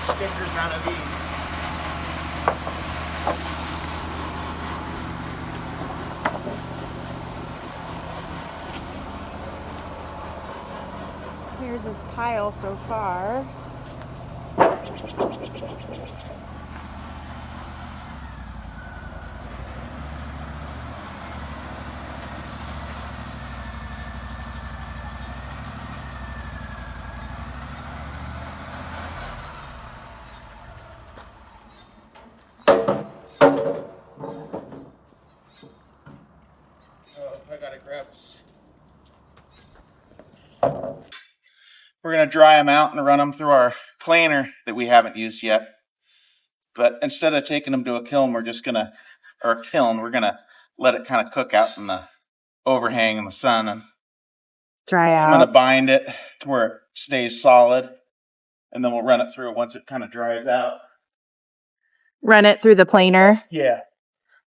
stickers out of these. Here's this pile so far. I gotta grab this. We're going to dry them out and run them through our planer that we haven't used yet. But instead of taking them to a kiln, we're going to let it kind of cook out in the overhang in the sun. And Dry out. I'm going to bind it to where it stays solid. And then we'll run it through once it kind of dries out. Run it through the planer. Yeah.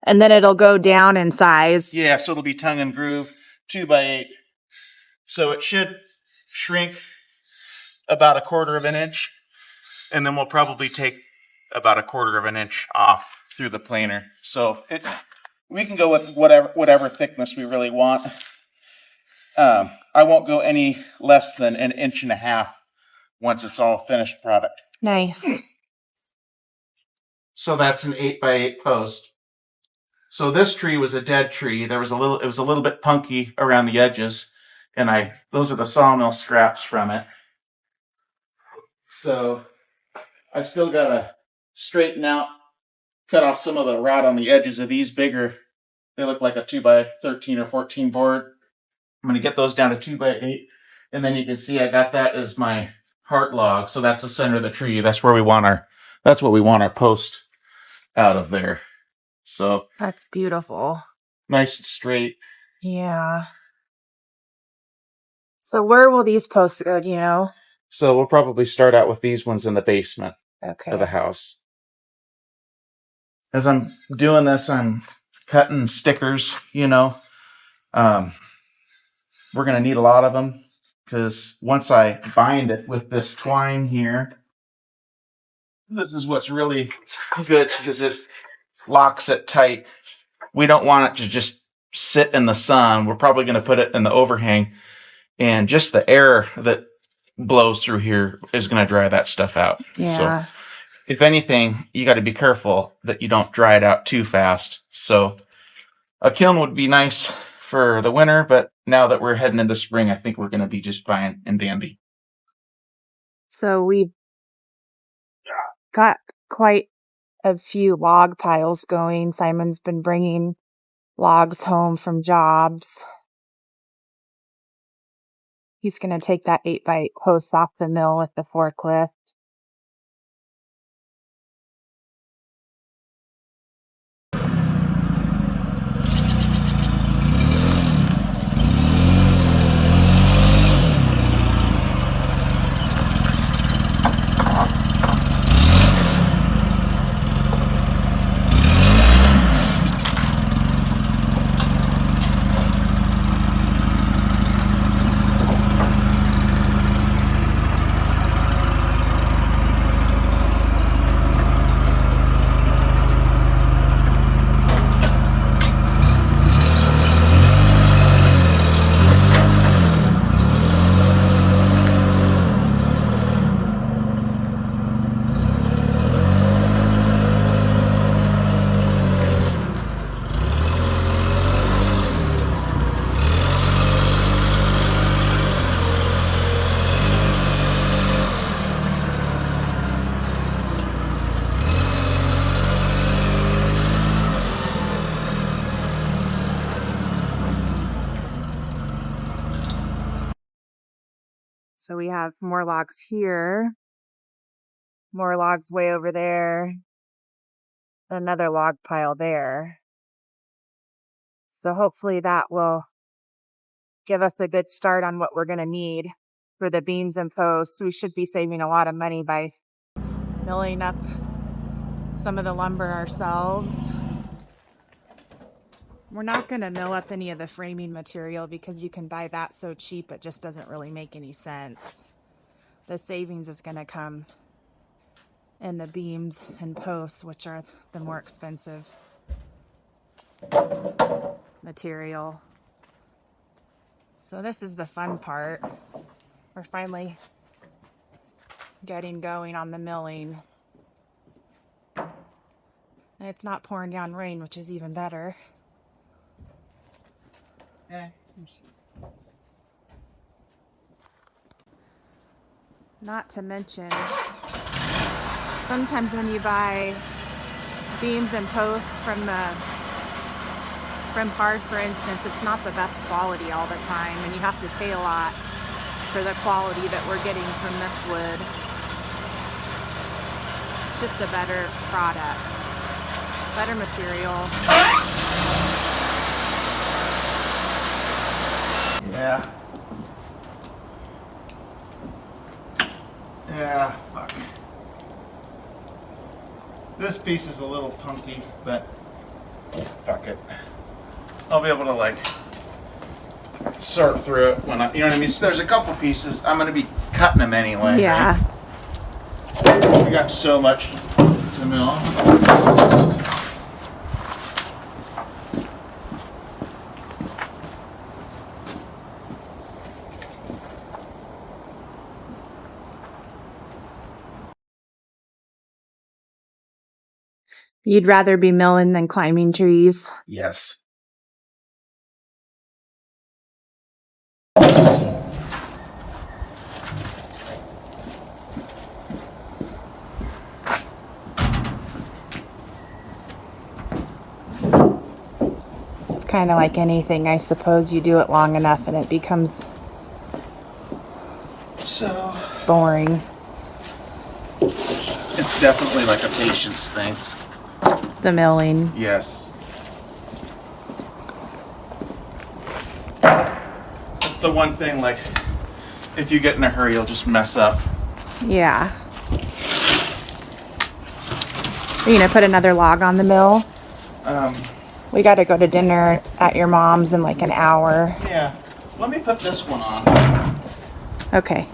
And then it'll go down in size. Yeah, so it'll be tongue and groove, 2x8. So it should shrink about 1/4 of an inch, and then we'll probably take about 1/4 of an inch off through the planer. So we can go with whatever thickness we really want. I won't go any less than 1.5 inches once it's all finished product. Nice. So that's an 8x8 post. So this tree was a dead tree. It was a little bit punky around the edges, and those are the sawmill scraps from it. So I still gotta straighten out, cut off some of the rod on the edges of these bigger. They look like a 2x13 or 14 board. I'm gonna get those down to 2x8, and then you can see I got that as my heart log. So that's the center of the tree. That's what we want our post out of there. So That's beautiful. Nice and straight. Yeah. So where will these posts go, do you know? So we'll probably start out with these ones in the basement Okay. of the house. As I'm doing this, I'm cutting stickers, We're going to need a lot of them because once I bind it with this twine here, this is what's really good because it locks it tight. We don't want it to just sit in the sun. We're probably going to put it in the overhang, and just the air that blows through here is going to dry that stuff out. Yeah. So if anything, you got to be careful that you don't dry it out too fast. So a kiln would be nice for the winter, but now that we're heading into spring, I think we're going to be just fine and dandy. So we've got quite a few log piles going. Simon's been bringing logs home from jobs. He's going to take that 8x8 post off the mill with the forklift. So we have more logs here, more logs way over there, another log pile there. So hopefully that will give us a good start on what we're going to need for the beams and posts. We should be saving a lot of money by milling up some of the lumber ourselves. We're not going to mill up any of the framing material because you can buy that so cheap it just doesn't really make any sense. The savings is going to come in the beams and posts, which are the more expensive material. So this is the fun part. We're finally getting going on the milling. And it's not pouring down rain, which is even better. Not to mention, sometimes when you buy beams and posts from Hard, for instance, it's not the best quality all the time, and you have to pay a lot for the quality that we're getting from this wood. It's just a better product, better material. Yeah. Yeah, fuck. This piece is a little punky, but fuck it. I'll be able to like sort through it when you know what I mean? So there's a couple pieces. I'm going to be cutting them anyway. Yeah. Right? We got so much to mill. You'd rather be milling than climbing trees. Yes. It's kind of like anything. I suppose you do it long enough and it becomes So boring. it's definitely like a patience thing. The milling. Yes. That's the one thing, like, if you get in a hurry, you'll just mess up. Yeah. Are you gonna put another log on the mill? We gotta go to dinner at your mom's in like an hour. Yeah. Let me put this one on. Okay.